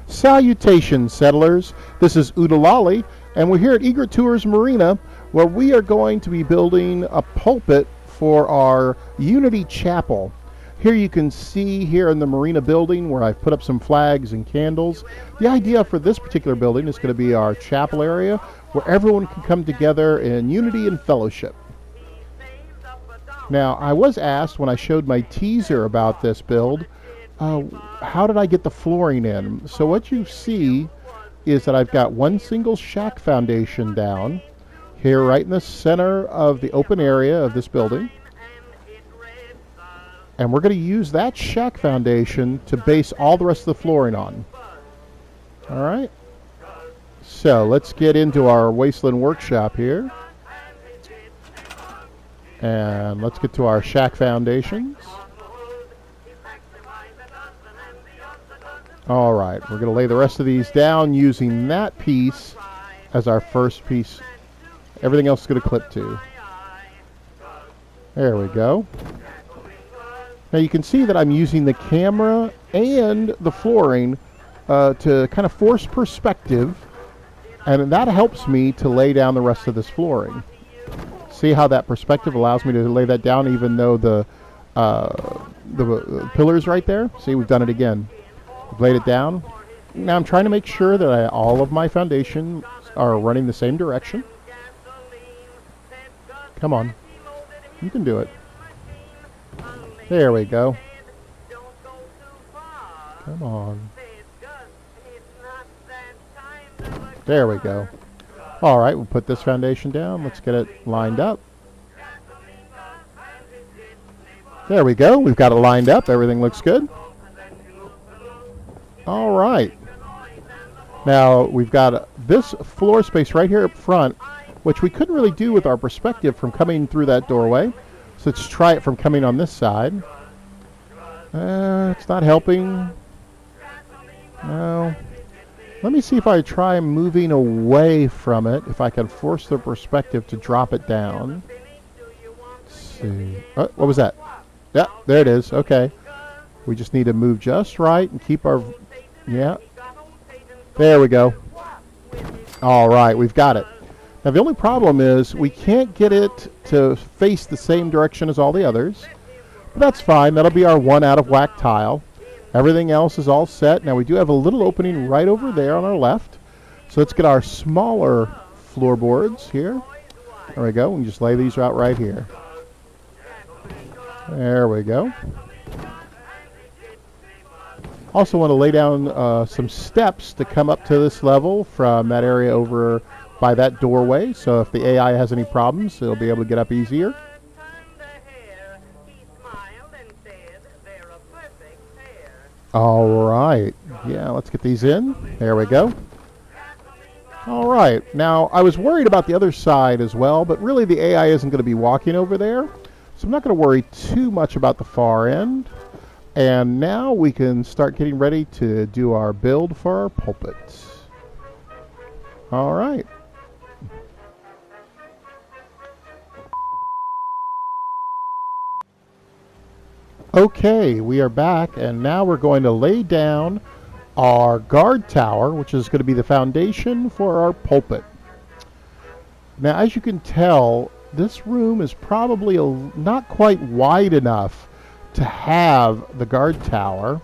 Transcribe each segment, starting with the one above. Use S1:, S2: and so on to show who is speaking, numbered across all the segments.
S1: Salutations, settlers. This is Oodilolly, and we're here at Egret Tours Marina, where we are going to be building a pulpit for our Unity Chapel. Here you can see here in the marina building where I've put up some flags and candles. The idea for this particular building is going to be our chapel area where everyone can come together in unity and fellowship. Now, I was asked when I showed my teaser about this build, how did I get the flooring in? So what you see is that I've got one single shack foundation down here right in the center of the open area of this building. And we're going to use that shack foundation to base all the rest of the flooring on. All right. So let's get into our Wasteland workshop here. And let's get to our shack foundations. All right, we're going to lay the rest of these down using that piece as our first piece. Everything else is going to clip to. There we go. Now you can see that I'm using the camera and the flooring to kind of force perspective, and that helps me to lay down the rest of this flooring. See how that perspective allows me to lay that down even though the pillar's right there? See, we've done it again. We've laid it down. Now I'm trying to make sure that all of my foundations are running the same direction. Come on. You can do it. There we go. Come on. There we go. All right, we'll put this foundation down. Let's get it lined up. There we go. We've got it lined up. Everything looks good. All right. Now we've got this floor space right here up front, which we couldn't really do with our perspective from coming through that doorway. So let's try it from coming on this side. It's not helping. No. Let me see if I try moving away from it, if I can force the perspective to drop it down. Let's see. Oh, what was that? Yeah, there it is. Okay. We just need to move just right and keep our... Yeah. There we go. All right, we've got it. Now, the only problem is we can't get it to face the same direction as all the others. But that's fine. That'll be our one out of whack tile. Everything else is all set. Now, we do have a little opening right over there on our left. So let's get our smaller floorboards here. There we go. We can just lay these out right here. There we go. Also want to lay down some steps to come up to this level from that area over by that doorway. So if the AI has any problems, it'll be able to get up easier. All right. Yeah, let's get these in. There we go. All right. Now, I was worried about the other side as well, but really the AI isn't going to be walking over there. So I'm not going to worry too much about the far end. And now we can start getting ready to do our build for our pulpit. All right. Okay, we are back, and now we're going to lay down our guard tower, which is going to be the foundation for our pulpit. Now, as you can tell, this room is probably not quite wide enough to have the guard tower,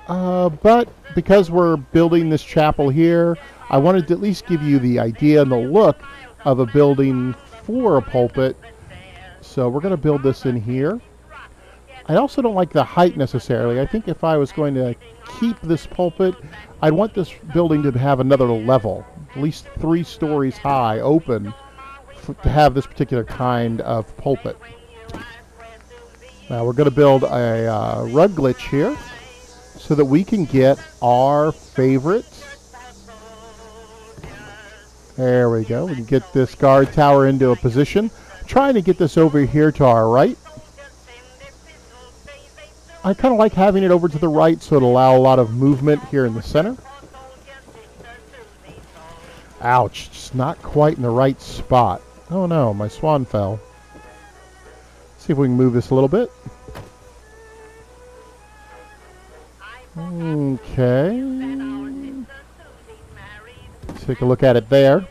S1: but because we're building this chapel here, I wanted to at least give you the idea and the look of a building for a pulpit. So we're going to build this in here. I also don't like the height necessarily. I think if I was going to keep this pulpit, I'd want this building to have another level, at least 3 stories high, open, to have this particular kind of pulpit. Now we're going to build a rug glitch here so that we can get our favorite. There we go. We can get this guard tower into a position. I'm trying to get this over here to our right. I kind of like having it over to the right so it'll allow a lot of movement here in the center. Ouch, just not quite in the right spot. Oh no, my swan fell. See if we can move this a little bit. Okay. Take a look at it there.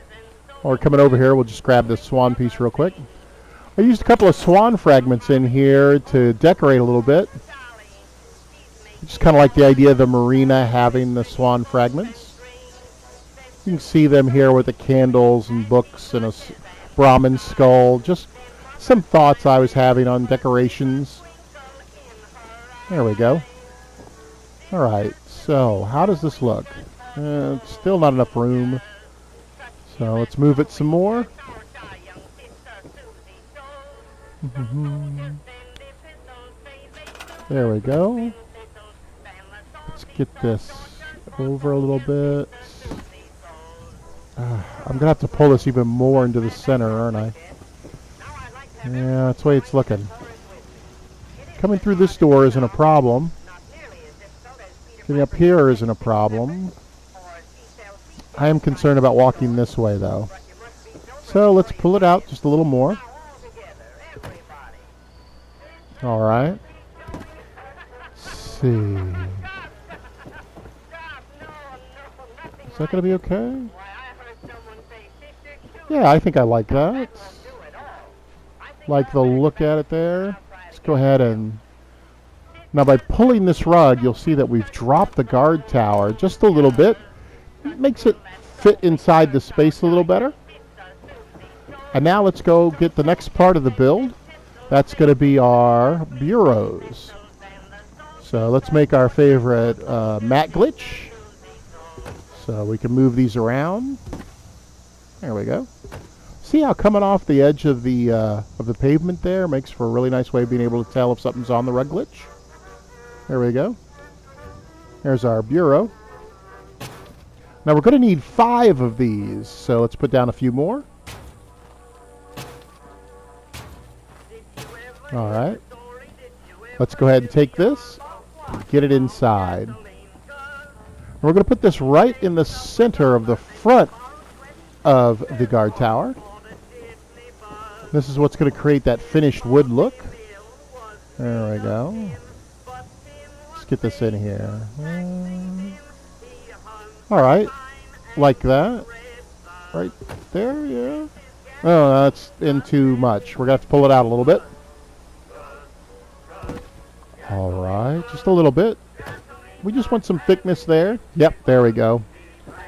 S1: While we're coming over here, we'll just grab this swan piece real quick. I used a couple of swan fragments in here to decorate a little bit. Just kind of like the idea of the marina having the swan fragments. You can see them here with the candles and books and a Brahmin skull. Just some thoughts I was having on decorations. There we go. Alright, so how does this look? Still not enough room. So let's move it some more. There we go. Let's get this over a little bit. I'm going to have to pull this even more into the center, aren't I? Yeah, that's the way it's looking. Coming through this door isn't a problem. Getting up here isn't a problem. I am concerned about walking this way, though. So let's pull it out just a little more. All right. Let's see. Is that going to be okay? Yeah, I think I like that. Like the look at it there. Let's go ahead and... Now by pulling this rug, you'll see that we've dropped the guard tower just a little bit. It makes it fit inside the space a little better. And now let's go get the next part of the build. That's going to be our bureaus. So let's make our favorite mat glitch. So we can move these around. There we go. See how coming off the edge of the pavement there makes for a really nice way of being able to tell if something's on the rug glitch. There we go. There's our bureau. Now we're going to need 5 of these, so let's put down a few more. All right. Let's go ahead and take this, get it inside. And we're going to put this right in the center of the front of the guard tower. This is what's going to create that finished wood look. There we go. Let's get this in here. All right, like that. Right there, yeah. Oh, that's in too much. We're going to have to pull it out a little bit. All right, just a little bit. We just want some thickness there. Yep, there we go.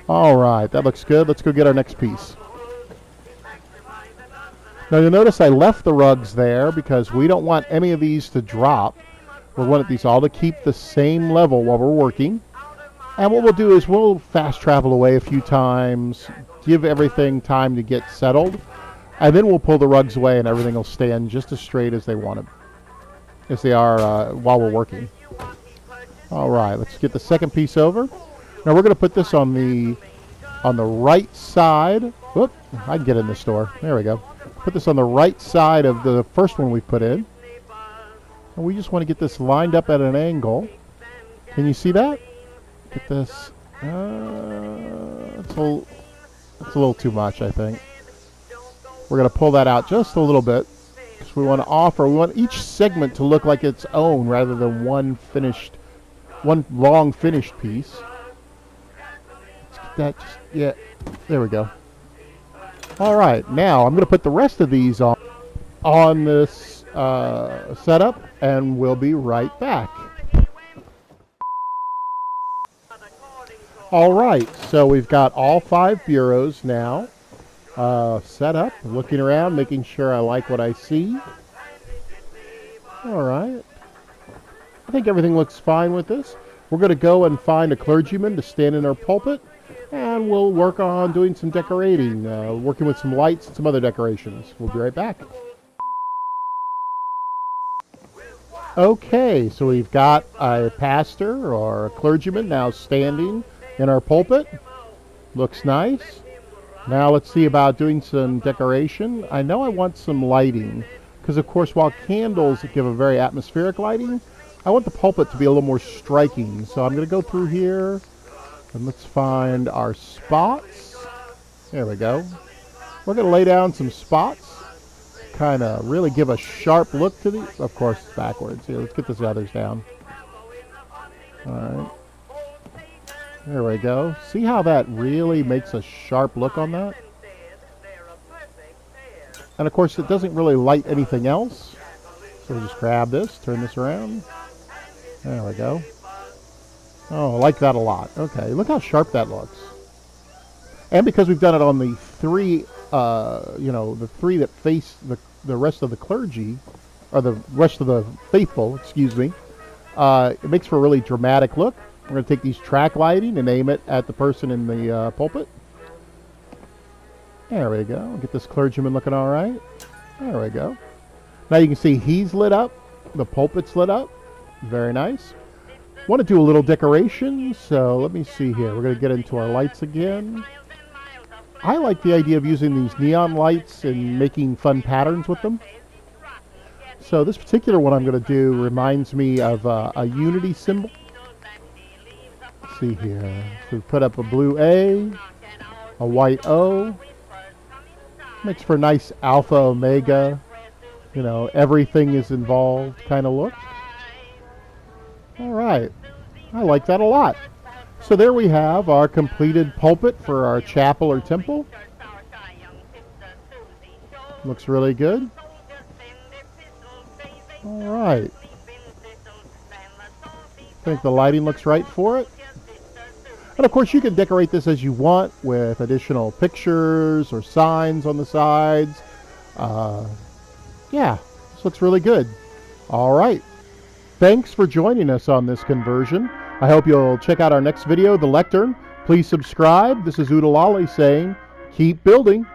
S1: All right, that looks good. Let's go get our next piece. Now you'll notice I left the rugs there because we don't want any of these to drop. We want these all to keep the same level while we're working. And what we'll do is we'll fast travel away a few times, give everything time to get settled, and then we'll pull the rugs away and everything will stand just as straight as they want it, as they are while we're working. All right, let's get the second piece over. Now we're going to put this on the right side. Whoop, I can get in this door. There we go. Put this on the right side of the first one we put in. And we just want to get this lined up at an angle. Can you see that? Get this. It's a little too much, I think. We're going to pull that out just a little bit. Because we want each segment to look like its own rather than one long finished piece. Let's get that, yeah, there we go. All right, now I'm going to put the rest of these on this setup, and we'll be right back. All right, so we've got all 5 bureaus now set up. Looking around, making sure I like what I see. All right. I think everything looks fine with this. We're going to go and find a clergyman to stand in our pulpit, and we'll work on doing some decorating, working with some lights and some other decorations. We'll be right back. Okay, so we've got a pastor or a clergyman now standing in our pulpit. Looks nice. Now let's see about doing some decoration. I know I want some lighting, because of course while candles give a very atmospheric lighting, I want the pulpit to be a little more striking. So I'm going to go through here and let's find our spots. There we go. We're going to lay down some spots, kind of really give a sharp look to these. Of course, it's backwards. Here, let's get the others down. All right. There we go. See how that really makes a sharp look on that? And of course, it doesn't really light anything else. So we'll just grab this, turn this around. There we go. Oh, I like that a lot. Okay, look how sharp that looks. And because we've done it on the three, the three that face the rest of the clergy, or the rest of the faithful, excuse me, it makes for a really dramatic look. We're going to take these track lighting and aim it at the person in the pulpit. There we go. Get this clergyman looking all right. There we go. Now you can see he's lit up. The pulpit's lit up. Very nice. Want to do a little decoration, so let me see here. We're going to get into our lights again. I like the idea of using these neon lights and making fun patterns with them. So this particular one I'm going to do reminds me of a unity symbol. Let's see here. So we put up a blue A, a white O. Makes for a nice alpha, omega, everything is involved kind of look. All right. I like that a lot. So there we have our completed pulpit for our chapel or temple. Looks really good. All right. I think the lighting looks right for it. And of course you can decorate this as you want with additional pictures or signs on the sides. Yeah, this looks really good. All right. Thanks for joining us on this conversion. I hope you'll check out our next video, the lectern. Please subscribe. This is Oodilolly saying, keep building.